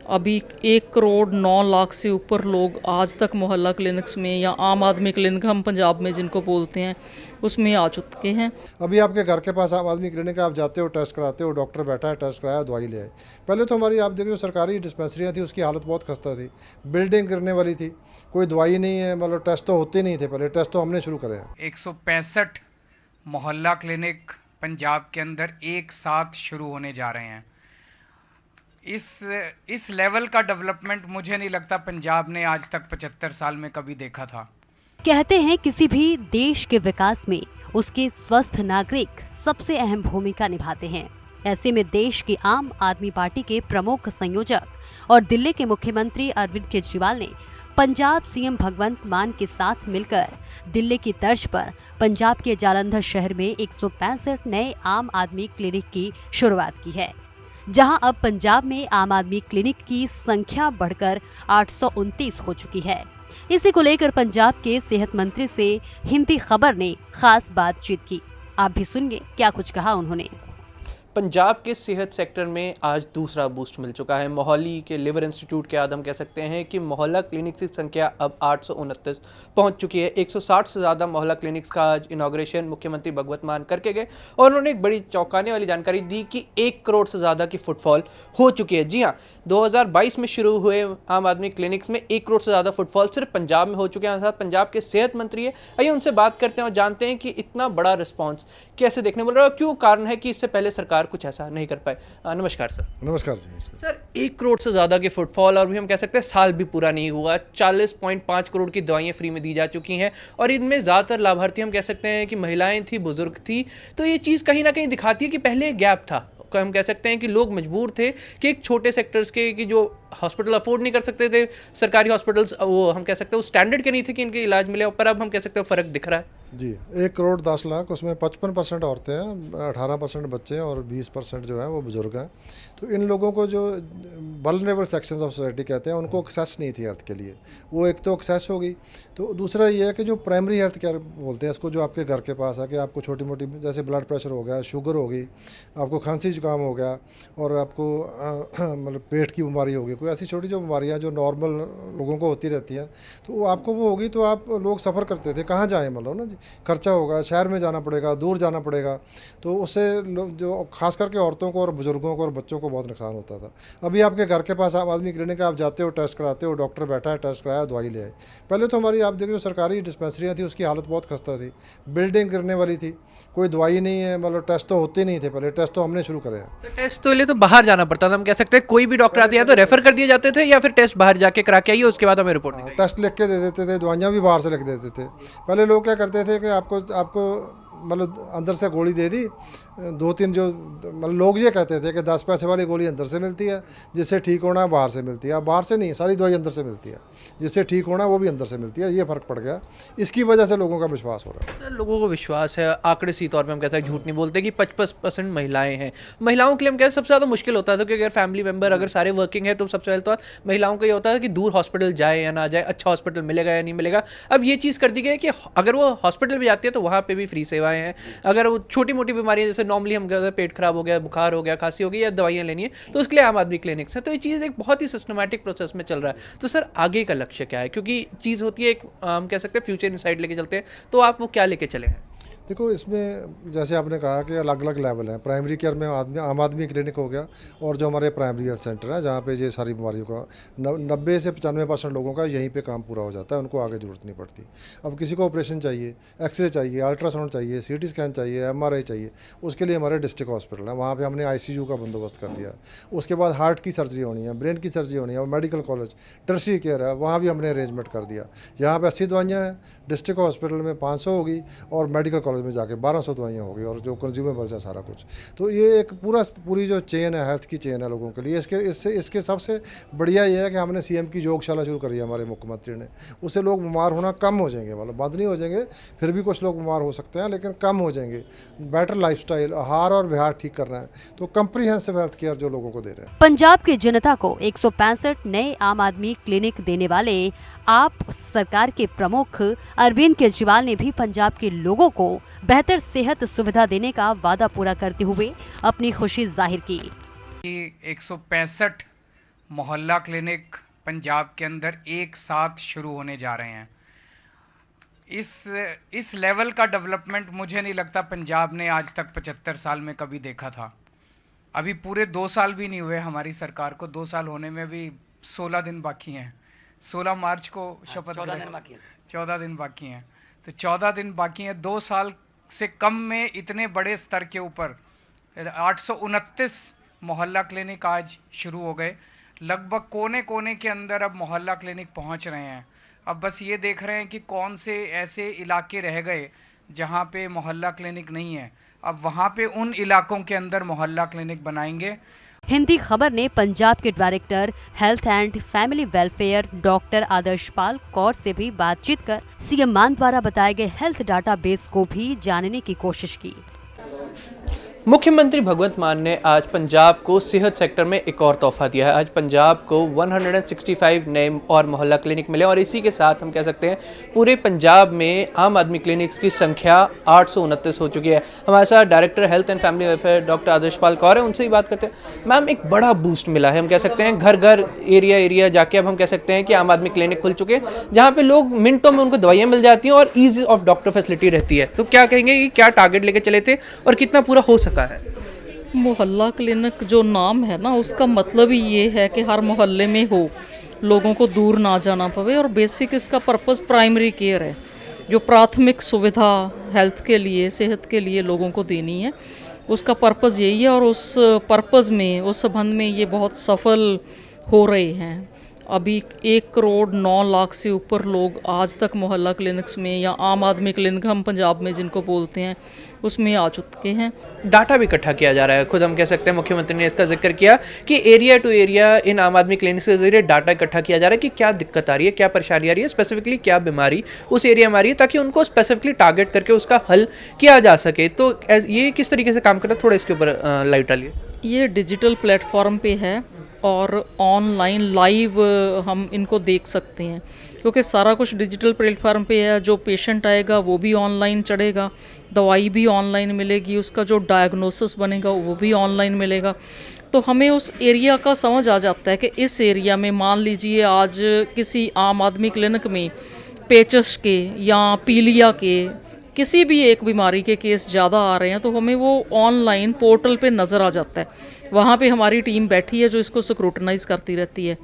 अभी 1 करोड़ 9 लाख से ऊपर लोग आज तक मोहल्ला क्लिनिक्स में या आम आदमी क्लिनिक हम पंजाब में जिनको बोलते हैं उसमें आ चुके हैं। अभी आपके घर के पास आम आदमी क्लिनिक है, आप जाते हो, टेस्ट कराते हो, डॉक्टर बैठा है, टेस्ट कराया, दवाई ले आए। पहले तो हमारी आप देखो जो सरकारी डिस्पेंसरियाँ थी उसकी हालत बहुत खस्ता थी, बिल्डिंग गिरने वाली थी, कोई दवाई नहीं है, मतलब टेस्ट तो होते नहीं थे पहले, टेस्ट तो हमने शुरू करे हैं। 165 मोहल्ला क्लिनिक पंजाब के अंदर एक साथ शुरू होने जा रहे हैं। इस लेवल का डेवलपमेंट मुझे नहीं लगता पंजाब ने आज तक 75 साल में कभी देखा था। कहते हैं किसी भी देश के विकास में उसके स्वस्थ नागरिक सबसे अहम भूमिका निभाते हैं। ऐसे में देश की आम आदमी पार्टी के प्रमुख संयोजक और दिल्ली के मुख्यमंत्री अरविंद केजरीवाल ने पंजाब सीएम भगवंत मान के साथ मिलकर दिल्ली की तर्ज पर पंजाब के जालंधर शहर में 165 नए आम आदमी क्लिनिक की शुरुआत की है, जहां अब पंजाब में आम आदमी क्लिनिक की संख्या बढ़कर 829 हो चुकी है। इसी को लेकर पंजाब के सेहत मंत्री से हिंदी खबर ने खास बातचीत की। आप भी सुनिए क्या कुछ कहा उन्होंने। पंजाब के सेहत सेक्टर में आज दूसरा बूस्ट मिल चुका है। मोहाली के लिवर इंस्टीट्यूट के बाद हम कह सकते हैं कि मोहल्ला क्लिनिक्स की संख्या अब 829 पहुंच चुकी है। 160 से ज़्यादा मोहल्ला क्लिनिक्स का आज इनॉग्रेशन मुख्यमंत्री भगवंत मान करके गए और उन्होंने एक बड़ी चौंकाने वाली जानकारी दी कि 1 करोड़ से ज़्यादा की फुटफॉल हो चुकी है। जी हाँ, 2022 में शुरू हुए आम आदमी क्लिनिक्स में 1 करोड़ से ज़्यादा फुटफॉल सिर्फ पंजाब में हो चुके हैं। साथ पंजाब के सेहत मंत्री है, आइए उनसे बात करते हैं और जानते हैं कि इतना बड़ा रिस्पॉन्स कैसे देखने मिल रहा है और क्यों कारण है कि इससे पहले सरकार कुछ ऐसा नहीं कर पाए। नमस्कार सर। नमस्कार जी। सर, 1 करोड़ से ज़्यादा की फुटफॉल और भी हम कह सकते हैं साल भी पूरा नहीं हुआ, 40.5 करोड़ की दवाइयाँ फ्री में दी जा चुकी हैं और इनमें ज़्यादातर लाभार्थी हम कह सकते हैं कि महिलाएं थी, बुजुर्ग थी। तो ये चीज़ कहीं ना कहीं दिखाती है कि पहले एक गैप था। हम कह सकते हैं कि लोग मजबूर थे कि एक छोटे सेक्टर्स के कि जो हॉस्पिटल अफोर्ड नहीं कर सकते थे, सरकारी हॉस्पिटल्स वो हम कह सकते हैं उस स्टैंडर्ड के नहीं थे कि इनके इलाज मिले, पर अब हम कह सकते हैं फ़र्क दिख रहा है। जी, 1 करोड़ 10 लाख, उसमें 55% औरतें हैं, 18% बच्चे हैं और 20% जो है वो बुजुर्ग हैं। तो इन लोगों को जो वल्नरेबल सेक्शंस ऑफ सोसाइटी कहते हैं उनको एक्सेस नहीं थी हेल्थ के लिए, वो एक तो एक्सेस होगी। तो दूसरा ये है कि जो प्राइमरी हेल्थ केयर बोलते हैं इसको, जो आपके घर के पास है कि आपको छोटी मोटी जैसे ब्लड प्रेशर हो गया, शुगर हो गई, आपको खांसी जुकाम हो गया और आपको मतलब पेट की बीमारी हो गई, कोई ऐसी छोटी जो बीमारियाँ जो नॉर्मल लोगों को होती रहती हैं, तो वो आपको वो होगी तो आप लोग सफ़र करते थे, कहाँ जाएँ मतलब ना जी, खर्चा होगा, शहर में जाना पड़ेगा, दूर जाना पड़ेगा। तो उससे जो खास करके औरतों को और बुजुर्गों को और बच्चों को बहुत नुकसान होता था। अभी आपके घर के पास आम आदमी क्लिनिक है, आप जाते हो, टेस्ट कराते हो, डॉक्टर बैठा है, टेस्ट कराया, दवाई ले आए। पहले तो हमारी आप देखो जो सरकारी डिस्पेंसरियाँ थी उसकी हालत बहुत खस्ता थी, बिल्डिंग गिरने वाली थी, कोई दवाई नहीं है, मतलब टेस्ट तो होते नहीं थे पहले, टेस्ट तो हमने शुरू करे हैं। तो टेस्ट तो लिए तो बाहर जाना पड़ता था, हम कह सकते हैं कोई भी डॉक्टर आते हैं तो रेफर कर दिए जाते थे या फिर टेस्ट बाहर जाके करा के आइए उसके बाद हमें रिपोर्ट दिखाइए। टेस्ट लिख के दे देते थे, दवाइयाँ भी बाहर से लिख देते थे। पहले लोग क्या करते थे कि आपको मतलब अंदर से गोली दे दी, 2-3 जो मतलब लोग ये कहते थे कि 10 पैसे वाली गोली अंदर से मिलती है, जिससे ठीक होना है बाहर से मिलती है। अब बाहर से नहीं, सारी दवाई अंदर से मिलती है, जिससे ठीक होना है वो भी अंदर से मिलती है। ये फ़र्क पड़ गया, इसकी वजह से लोगों का विश्वास हो रहा है। लोगों को विश्वास है, आंकड़े सी तौर पे हम कहते हैं, झूठ नहीं बोलते कि 55% महिलाएं हैं। महिलाओं के लिए हम कहते हैं सबसे ज़्यादा मुश्किल होता था क्योंकि अगर फैमिली मेम्बर अगर सारे वर्किंग है तो सबसे पहले तो महिलाओं को ये होता है कि दूर हॉस्पिटल जाए या ना जाए, अच्छा हॉस्पिटल मिलेगा या नहीं मिलेगा। अब ये चीज़ कर दी गई है कि अगर वो हॉस्पिटल भी जाती है तो वहाँ पर भी फ्री सेवाएँ हैं। अगर वो छोटी मोटी बीमारियाँ जैसे नॉर्मली हम कहते हैं पेट खराब हो गया, बुखार हो गया, खांसी हो गई या दवाइयाँ लेनी है तो उसके लिए आम आदमी क्लिनिक्स है। तो ये चीज़ एक बहुत ही सिस्टमैटिक प्रोसेस में चल रहा है। तो सर आगे का लक्ष्य क्या है, क्योंकि चीज़ होती है एक हम कह सकते हैं फ्यूचर इनसाइड लेके चलते हैं, तो आप वो क्या लेके चले हैं? देखो, इसमें जैसे आपने कहा कि अलग अलग लेवल हैं। प्राइमरी केयर में आम आदमी क्लिनिक हो गया और जो हमारे प्राइमरी हेल्थ सेंटर है जहाँ पे ये सारी बीमारियों का 90 से 95% लोगों का यहीं पे काम पूरा हो जाता है, उनको आगे ज़रूरत नहीं पड़ती। अब किसी को ऑपरेशन चाहिए, एक्सरे चाहिए, अल्ट्रासाउंड चाहिए, CT स्कैन चाहिए, MRI चाहिए, उसके लिए हमारे डिस्ट्रिक्ट हॉस्पिटल है, वहाँ पर हमने ICU का बंदोबस्त कर दिया है। उसके बाद हार्ट की सर्जरी होनी है, ब्रेन की सर्जरी होनी है, और मेडिकल कॉलेज टर्शियरी केयर है, वहाँ भी हमने अरेंजमेंट कर दिया। यहाँ पर 80 दवाइयाँ हैं, डिस्ट्रिक्ट हॉस्पिटल में 500 होगी और मेडिकल कॉलेज में जाके 1200 दवाइयाँ होगी और जो कंज्यूमेबल्स है सारा कुछ। तो ये एक पूरी जो चेन है, हेल्थ की चेन है लोगों के लिए। इसके सबसे बढ़िया ये है कि हमने CM की योगशाला शुरू करी है हमारे मुख्यमंत्री ने। उससे लोग बीमार होना कम हो जाएंगे, मतलब बंद नहीं हो जाएंगे, फिर भी कुछ लोग बीमार हो सकते हैं लेकिन कम हो जाएंगे। बेटर लाइफस्टाइल, आहार और विहार ठीक करना है, तो कंप्रीहेंसिव हेल्थ केयर जो लोगों को दे रहे हैं। पंजाब की जनता को 165 नए आम आदमी क्लिनिक देने वाले आप सरकार के प्रमुख अरविंद केजरीवाल ने भी पंजाब के लोगों को बेहतर सेहत सुविधा देने का वादा पूरा करते हुए अपनी खुशी जाहिर की। 165 मोहल्ला क्लिनिक पंजाब के अंदर एक साथ शुरू होने जा रहे हैं। इस लेवल का डेवलपमेंट मुझे नहीं लगता पंजाब ने आज तक 75 साल में कभी देखा था। अभी पूरे 2 साल भी नहीं हुए हमारी सरकार को, 2 साल होने में भी 16 दिन बाकी हैं। 16 मार्च को शपथ 14 दिन बाकी हैं, तो 14 दिन बाकी हैं। 2 साल से कम में इतने बड़े स्तर के ऊपर 829 मोहल्ला क्लिनिक आज शुरू हो गए। लगभग कोने कोने के अंदर अब मोहल्ला क्लिनिक पहुंच रहे हैं। अब बस ये देख रहे हैं कि कौन से ऐसे इलाके रह गए जहां पे मोहल्ला क्लिनिक नहीं है। अब वहां पे उन इलाकों के अंदर मोहल्ला क्लिनिक बनाएंगे। हिंदी खबर ने पंजाब के director health and family welfare doctor Adarshpal Kaur से भी बातचीत कर सीएम मान द्वारा बताए गए हेल्थ डाटाबेस को भी जानने की कोशिश की। मुख्यमंत्री भगवंत मान ने आज पंजाब को सेहत सेक्टर में एक और तोहफा दिया है। आज पंजाब को 165 नए और मोहल्ला क्लिनिक मिले और इसी के साथ हम कह सकते हैं पूरे पंजाब में आम आदमी क्लिनिक की संख्या 829 हो चुकी है। हमारे साथ director health and family welfare doctor Adarshpal Kaur है, उनसे ही बात करते हैं। मैम, एक बड़ा बूस्ट मिला है, हम कह सकते हैं घर घर एरिया जाके अब हम कह सकते हैं कि आम आदमी क्लिनिक खुल चुके हैं जहाँ पे लोग मिनटों में उनको दवाइयाँ मिल जाती हैं और ईज ऑफ डॉक्टर फैसिलिटी रहती है। तो क्या कहेंगे कि क्या टारगेट लेके चले थे और कितना पूरा हो सका है? मोहल्ला क्लिनिक जो नाम है ना, उसका मतलब ही ये है कि हर मोहल्ले में हो, लोगों को दूर ना जाना पड़े। और बेसिक इसका पर्पस प्राइमरी केयर है, जो प्राथमिक सुविधा हेल्थ के लिए, सेहत के लिए लोगों को देनी है, उसका पर्पस यही है। और उस पर्पस में, उस संबंध में ये बहुत सफल हो रहे हैं। अभी 1 करोड़ 9 लाख से ऊपर लोग आज तक मोहल्ला क्लिनिक्स में या आम आदमी क्लिनिक हम पंजाब में जिनको बोलते हैं उसमें आ चुके हैं। डाटा भी इकट्ठा किया जा रहा है। खुद हम कह सकते हैं मुख्यमंत्री ने इसका जिक्र किया कि एरिया टू एरिया इन आम आदमी क्लिनिक्स के जरिए डाटा इकट्ठा किया जा रहा है कि क्या दिक्कत आ रही है, क्या परेशानी आ रही है, स्पेसिफिकली क्या बीमारी उस एरिया में आ रही है, ताकि उनको स्पेसिफिकली टारगेट करके उसका हल किया जा सके। तो ये किस तरीके से काम कर रहा है, थोड़ा इसके ऊपर लाइट डालिए। ये डिजिटल प्लेटफॉर्म पे है और ऑनलाइन लाइव हम इनको देख सकते हैं, क्योंकि सारा कुछ डिजिटल प्लेटफॉर्म पे है। जो पेशेंट आएगा वो भी ऑनलाइन चढ़ेगा, दवाई भी ऑनलाइन मिलेगी, उसका जो डायग्नोसिस बनेगा वो भी ऑनलाइन मिलेगा। तो हमें उस एरिया का समझ आ जाता है कि इस एरिया में, मान लीजिए आज किसी आम आदमी क्लिनिक में पेचस के या पीलिया के किसी भी एक बीमारी के केस ज़्यादा आ रहे हैं, तो हमें वो ऑनलाइन पोर्टल पे नज़र आ जाता है। वहाँ पे हमारी टीम बैठी है जो इसको स्क्रूटनाइज करती रहती है।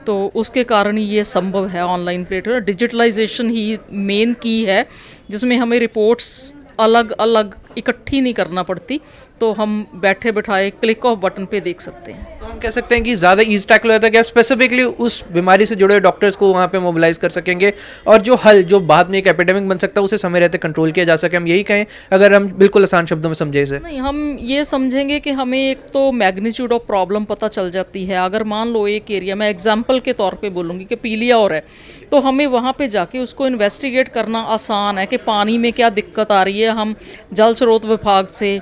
तो उसके कारण ही ये संभव है। ऑनलाइन प्लेटफॉर्म डिजिटलाइजेशन ही मेन की है, जिसमें हमें रिपोर्ट्स अलग अलग इकट्ठी नहीं करना पड़ती, तो हम बैठे बैठाए क्लिक ऑफ बटन पे देख सकते हैं। तो हम कह सकते हैं कि ज़्यादा ईज टैकल होता है कि आप स्पेसिफिकली उस बीमारी से जुड़े डॉक्टर्स को वहाँ पे मोबिलाइज कर सकेंगे और जो हल जो बाद में एक एपिडेमिक बन सकता है उसे समय रहते कंट्रोल किया जा सके। हम यही कहें अगर हम बिल्कुल आसान शब्दों में समझे इसे? नहीं, हम ये समझेंगे कि हमें एक तो मैग्नीट्यूड ऑफ प्रॉब्लम पता चल जाती है। अगर मान लो एक एरिया में एग्जाम्पल के तौर पे बोलूँगी कि पीलिया और है, तो हमें वहाँ पे जाके उसको इन्वेस्टिगेट करना आसान है कि पानी में क्या दिक्कत आ रही है। हम जल स्रोत विभाग से,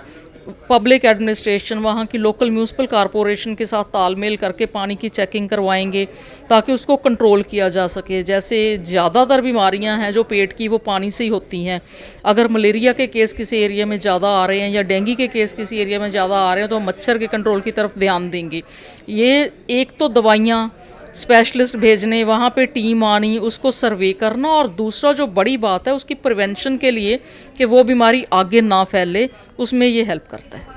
पब्लिक एडमिनिस्ट्रेशन, वहाँ की लोकल म्यूनिसिपल कॉरपोरेशन के साथ तालमेल करके पानी की चेकिंग करवाएंगे ताकि उसको कंट्रोल किया जा सके। जैसे ज़्यादातर बीमारियां हैं जो पेट की, वो पानी से ही होती हैं। अगर मलेरिया के केस किसी एरिया में ज़्यादा आ रहे हैं या डेंगू के केस किसी एरिया में ज़्यादा आ रहे हैं, तो मच्छर के कंट्रोल की तरफ ध्यान देंगे। ये एक तो दवाइयाँ, स्पेशलिस्ट भेजने, वहाँ पे टीम आनी, उसको सर्वे करना, और दूसरा जो बड़ी बात है उसकी प्रिवेंशन के लिए कि वो बीमारी आगे ना फैले, उसमें ये हेल्प करता है।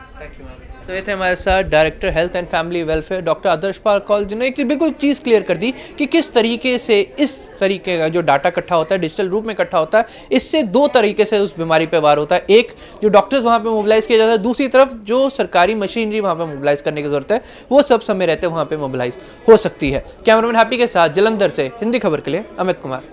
तो ये थे हमारे साथ director health and family welfare doctor Adarshpal Kaur, जिन्होंने एक बिल्कुल चीज़ क्लियर कर दी कि किस तरीके से इस तरीके का जो डाटा इकट्ठा होता है, डिजिटल रूप में इकट्ठा होता है, इससे 2 तरीके से उस बीमारी पे वार होता है। एक, जो डॉक्टर्स वहाँ पे मोबिलाइज किया जाता है, दूसरी तरफ जो सरकारी मशीनरी वहाँ पे मोबिलाइज करने की जरूरत है, वो सब समय रहते वहाँ पे मोबिलाइज हो सकती है। कैमरामैन हैप्पी के साथ जलंधर से हिंदी खबर के लिए अमित कुमार।